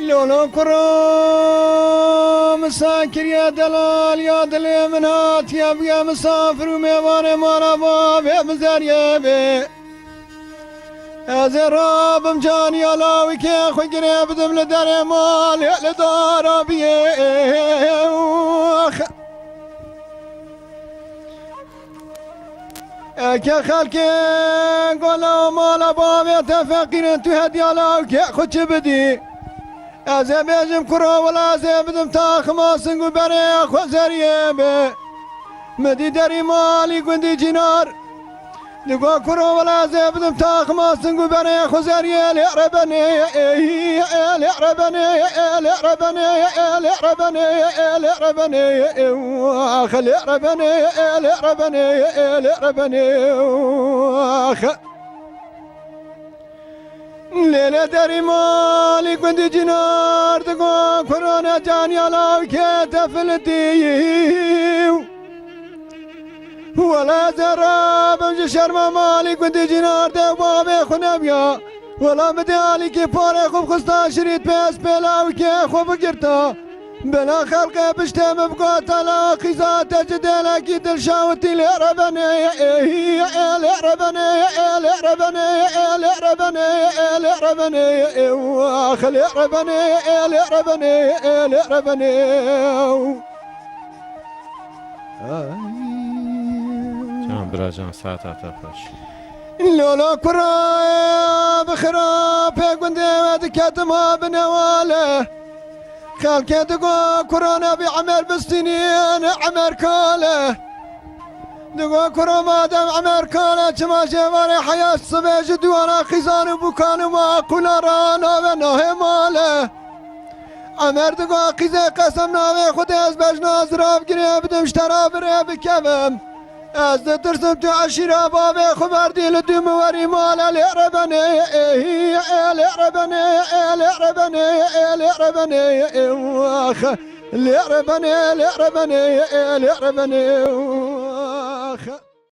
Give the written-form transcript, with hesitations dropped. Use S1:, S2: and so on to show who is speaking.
S1: لولو كرام ساكر يا دلال يا دلي منات يا بيا مسافر وميوان مانا باب يا مزاريا بي زراب مجان يا لاوي كي خوي قريب دم لدار مال يا لدار بيخ كي خالكي قولوا مال باب يتفقين انتو هدي لاوي كي خوش بدي ازي بيجم كرو ولا زي بدم تاخ ما سنقو بري اخو زريبه مدي داري مالي قندي جنار لقوا كرو ولا زي بدم تاخ ما سنقو بري اخو زريه لعربني لعربني لعربني لعربني لعربني اخ لعربني لعربني لعربني اخ ليلة داري مالي كنت جنار تقوى كورونا جاني على وكيت فلتي ولا زراب امشي شرم مالي كنت جنار تقوى بيخونا بيا ولا مدالي كي فوري خوب خستا شريط بيس بلا وكي خوب قرتا بلا خلقه بشتم بقوت على خيزات جدلا كي تلشاوتي لعربني لعربني لعربني لعربني لعربني واخ لعربني لعربني لعربني
S2: جان براجان ساعتا تفاش
S1: لولا كرا بخرا بيقوندي ودكت ما بنواله خالكي دقوا كورونا بعمر بالسنين عمر كاله دقوا كورونا ما دام عمر كاله كما جواري حياة صبيج دوانا خزان وبكان وما كل رانا بناه ماله عمر دقوا قيزي قسم ناوي خود از بجنا زراب قريب دمشترا بريب كفم از درسم تو عشيرة بابي خبر دي لدوم وري مالا لعربني لعربني لعربني لعربني واخ لعربني لعربني لعربني واخ